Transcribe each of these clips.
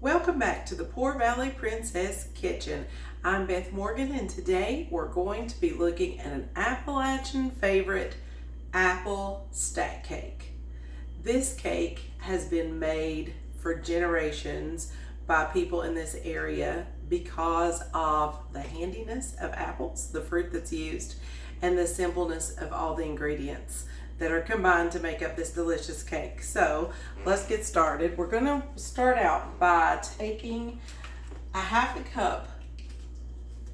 Welcome back to the Poor Valley Princess Kitchen. I'm Beth Morgan, and today we're going to be looking at an Appalachian favorite, apple stack cake. This cake has been made for generations by people in this area because of the handiness of apples, the fruit that's used, and the simpleness of all the ingredients that are combined to make up this delicious cake. So let's get started. We're gonna start out by taking a half a cup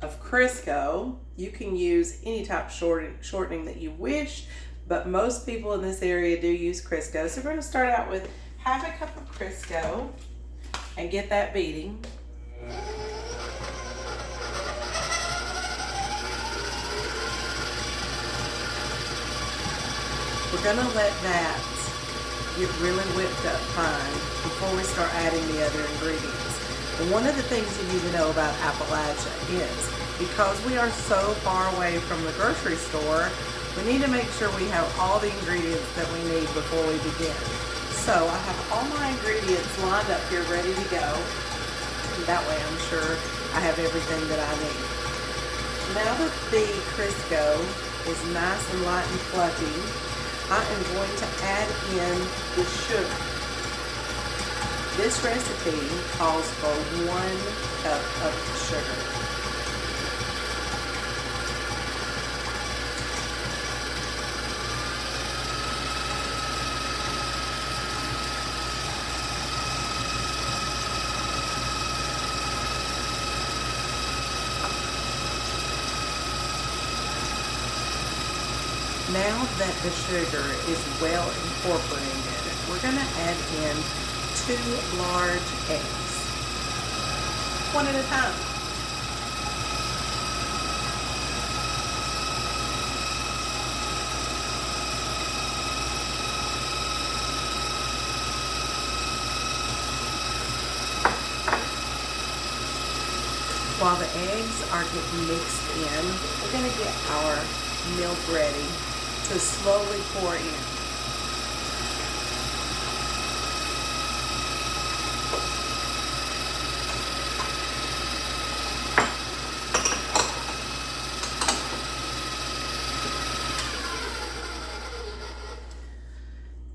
of Crisco. You can use any type of shortening that you wish, but most people in this area do use Crisco. So we're gonna start out with half a cup of Crisco and get that beating. We're gonna let that get really whipped up fine before we start adding the other ingredients. And one of the things you need to know about Appalachia is because we are so far away from the grocery store, we need to make sure we have all the ingredients that we need before we begin. So I have all my ingredients lined up here ready to go. And that way I'm sure I have everything that I need. Now that the Crisco is nice and light and fluffy, I am going to add in the sugar. This recipe calls for 1 cup of sugar. Now that the sugar is well incorporated, we're going to add in 2 large eggs, one at a time. While the eggs are getting mixed in, we're going to get our milk ready to slowly pour in.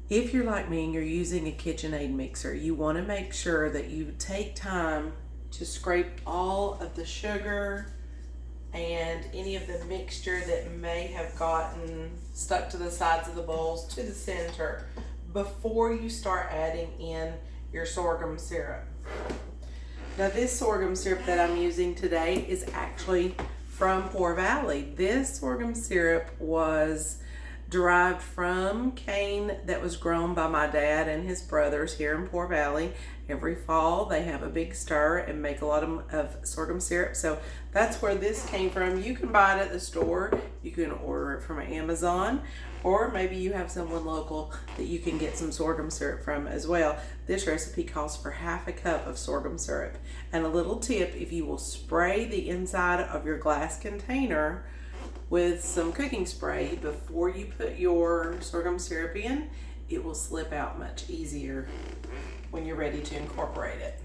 If you're like me and you're using a KitchenAid mixer, you want to make sure that you take time to scrape all of the sugar and any of the mixture that may have gotten stuck to the sides of the bowls to the center before you start adding in your sorghum syrup. Now this sorghum syrup that I'm using today is actually from Poor Valley. This sorghum syrup was derived from cane that was grown by my dad and his brothers here in Poor Valley. Every fall they have a big stir and make a lot of sorghum syrup. So that's where this came from. You can buy it at the store. You can order it from Amazon, or maybe you have someone local that you can get some sorghum syrup from as well. This recipe calls for half a cup of sorghum syrup. And a little tip, if you will spray the inside of your glass container with some cooking spray before you put your sorghum syrup in, it will slip out much easier when you're ready to incorporate it.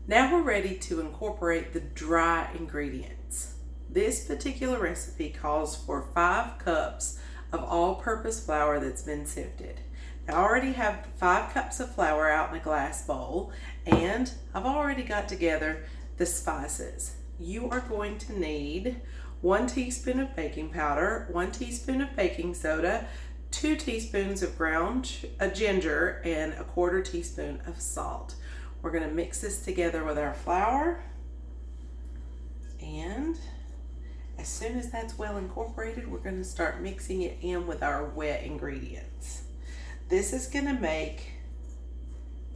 Now we're ready to incorporate the dry ingredients. This particular recipe calls for 5 cups of all-purpose flour that's been sifted. Now I already have 5 cups of flour out in a glass bowl, and I've already got together the spices. You are going to need 1 teaspoon of baking powder, 1 teaspoon of baking soda, 2 teaspoons of ground ginger, and 1/4 teaspoon of salt. We're going to mix this together with our flour, and as soon as that's well incorporated, we're going to start mixing it in with our wet ingredients. This is going to make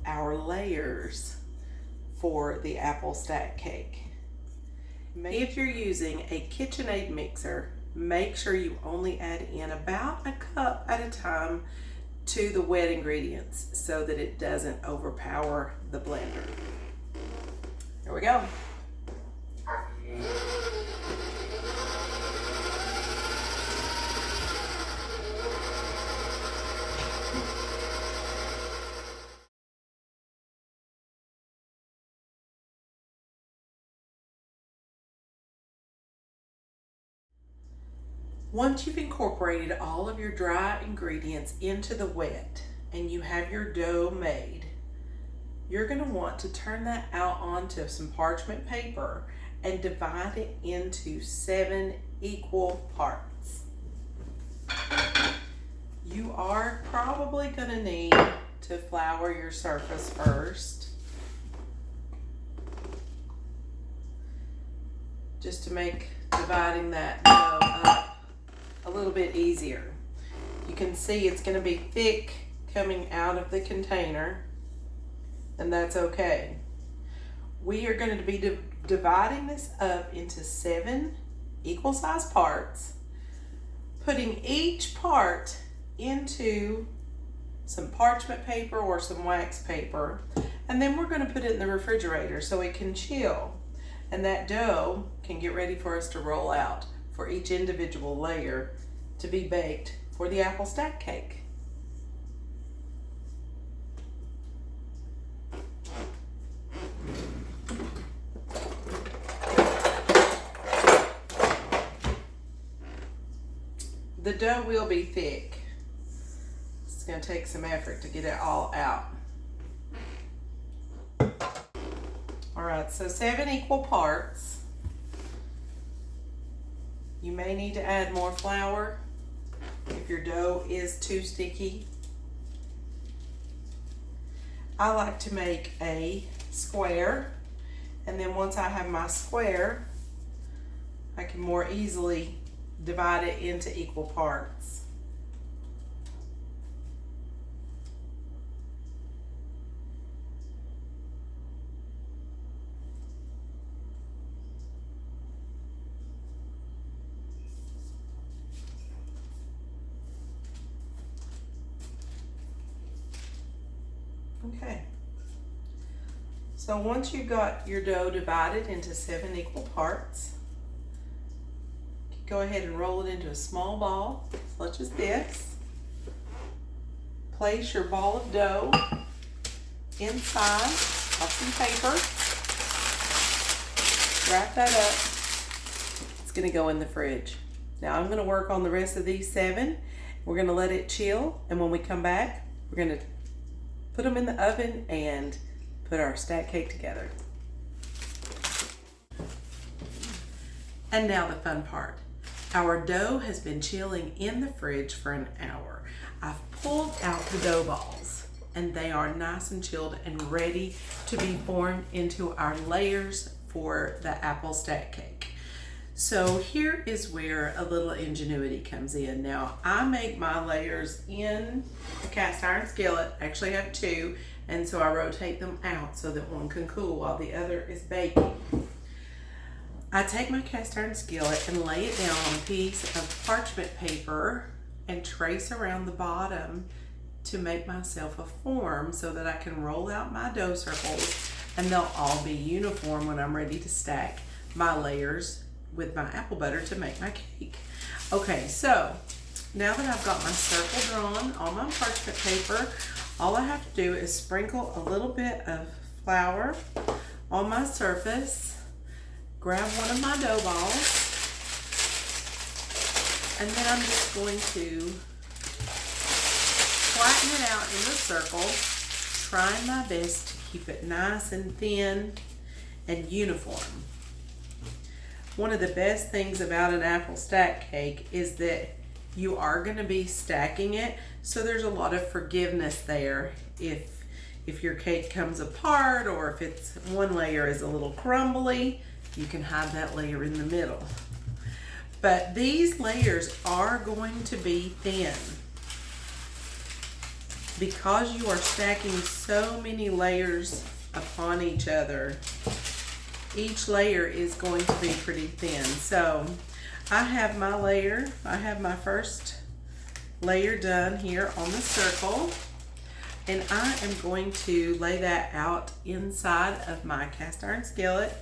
our layers for the apple stack cake. If you're using a KitchenAid mixer, make sure you only add in about a cup at a time to the wet ingredients so that it doesn't overpower the blender. Here we go. Once you've incorporated all of your dry ingredients into the wet and you have your dough made, you're going to want to turn that out onto some parchment paper and divide it into 7 equal parts. You are probably going to need to flour your surface first, just to make dividing that dough up a little bit easier. You can see it's going to be thick coming out of the container, and that's okay. We are going to be dividing this up into 7 equal size parts, putting each part into some parchment paper or some wax paper, and then we're going to put it in the refrigerator so it can chill, and that dough can get ready for us to roll out for each individual layer to be baked for the apple stack cake. The dough will be thick. It's going to take some effort to get it all out. All right, so 7 equal parts. You may need to add more flour if your dough is too sticky. I like to make a square, and then once I have my square, I can more easily divide it into equal parts. Okay, so once you've got your dough divided into 7 equal parts, go ahead and roll it into a small ball, such as this. Place your ball of dough inside of some paper. Wrap that up. It's going to go in the fridge. Now I'm going to work on the rest of these 7. We're going to let it chill, and when we come back, we're going to put them in the oven and put our stack cake together. And now the fun part. Our dough has been chilling in the fridge for an hour. I've pulled out the dough balls, and they are nice and chilled and ready to be formed into our layers for the apple stack cake. So here is where a little ingenuity comes in. Now, I make my layers in a cast iron skillet. I actually have 2, and so I rotate them out so that one can cool while the other is baking. I take my cast iron skillet and lay it down on a piece of parchment paper and trace around the bottom to make myself a form so that I can roll out my dough circles, and they'll all be uniform when I'm ready to stack my layers with my apple butter to make my cake. Okay, so now that I've got my circle drawn on my parchment paper, all I have to do is sprinkle a little bit of flour on my surface, grab one of my dough balls, and then I'm just going to flatten it out in the circle, trying my best to keep it nice and thin and uniform. One of the best things about an apple stack cake is that you are going to be stacking it, so there's a lot of forgiveness there if your cake comes apart, or if it's one layer is a little crumbly, you can have that layer in the middle. But these layers are going to be thin. Because you are stacking so many layers upon each other, each layer is going to be pretty thin. So I have my layer. I have my first layer done here on the circle. And I am going to lay that out inside of my cast iron skillet.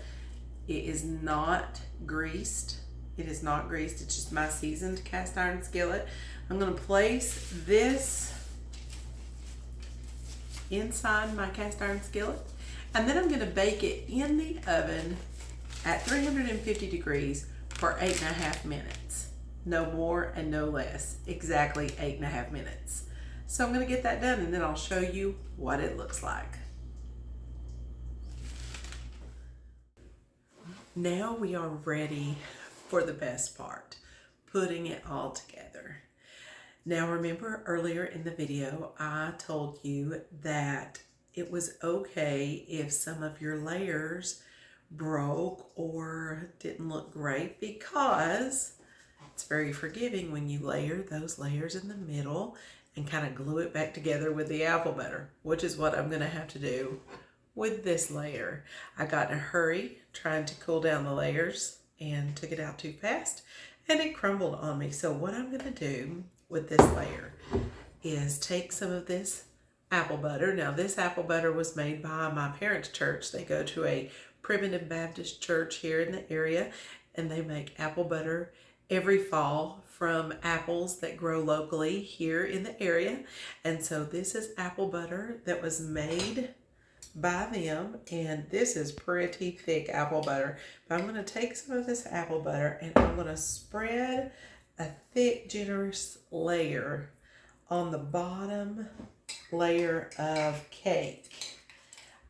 It is not greased. It is not greased. It's just my seasoned cast iron skillet. I'm going to place this inside my cast iron skillet, and then I'm going to bake it in the oven at 350 degrees for 8.5 minutes. No more and no less. Exactly 8.5 minutes. So I'm going to get that done, and then I'll show you what it looks like. Now we are ready for the best part, putting it all together. Now remember earlier in the video, I told you that it was okay if some of your layers broke or didn't look great, because it's very forgiving when you layer those layers in the middle and kind of glue it back together with the apple butter, which is what I'm going to have to do with this layer. I got in a hurry trying to cool down the layers and took it out too fast, and it crumbled on me. So what I'm going to do with this layer is take some of this apple butter. Now this apple butter was made by my parents' church. They go to a Primitive Baptist church here in the area, and they make apple butter every fall from apples that grow locally here in the area. And so this is apple butter that was made by them, and this is pretty thick apple butter. But I'm going to take some of this apple butter and I'm going to spread a thick, generous layer on the bottom layer of cake.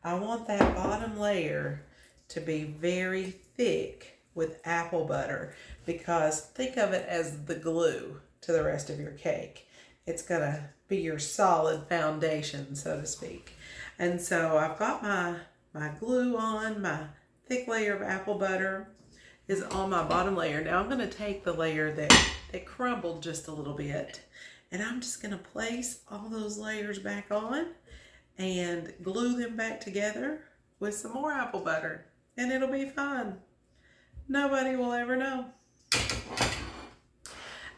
I want that bottom layer to be very thick with apple butter, because think of it as the glue to the rest of your cake. It's going to be your solid foundation, so to speak. And so I've got my glue on, my thick layer of apple butter is on my bottom layer. Now I'm going to take the layer that crumbled just a little bit, and I'm just going to place all those layers back on and glue them back together with some more apple butter, and it'll be fun. Nobody will ever know.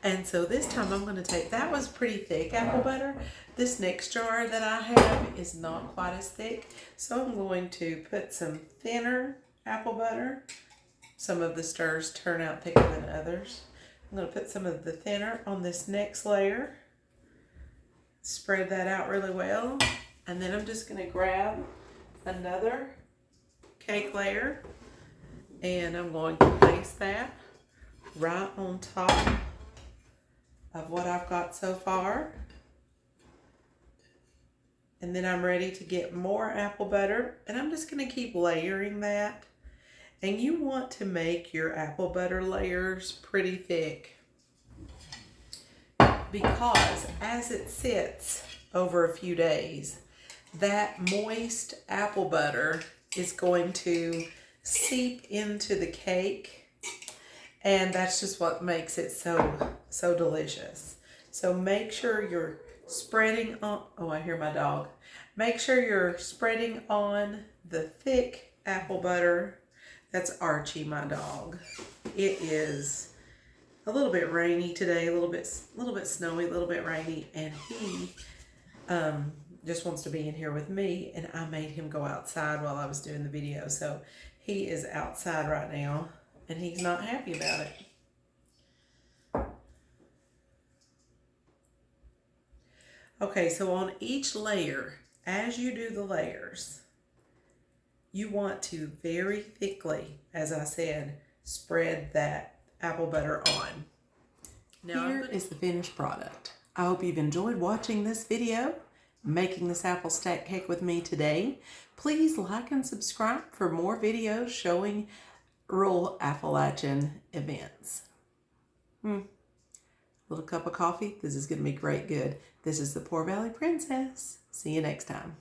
And so this time I'm going to take, that was pretty thick apple butter. This next jar that I have is not quite as thick. So I'm going to put some thinner apple butter. Some of the stirs turn out thicker than others. I'm going to put some of the thinner on this next layer. Spread that out really well. And then I'm just going to grab another cake layer, and I'm going to place that right on top of what I've got so far. And then I'm ready to get more apple butter, and I'm just going to keep layering that. And you want to make your apple butter layers pretty thick, because as it sits over a few days, that moist apple butter is going to seep into the cake, and that's just what makes it so delicious. So make sure you're spreading on, oh, I hear my dog. Make sure you're spreading on the thick apple butter. That's Archie, my dog. It is a little bit rainy today, a little bit snowy, a little bit rainy, and he just wants to be in here with me, and I made him go outside while I was doing the video. So he is outside right now, and he's not happy about it. Okay, so on each layer, as you do the layers, you want to very thickly, as I said, spread that apple butter on. Now here is the finished product. I hope you've enjoyed watching this video, making this apple stack cake with me today. Please like and subscribe for more videos showing rural Appalachian events. Little cup of coffee. This is going to be great good. This is the Poor Valley Princess. See you next time.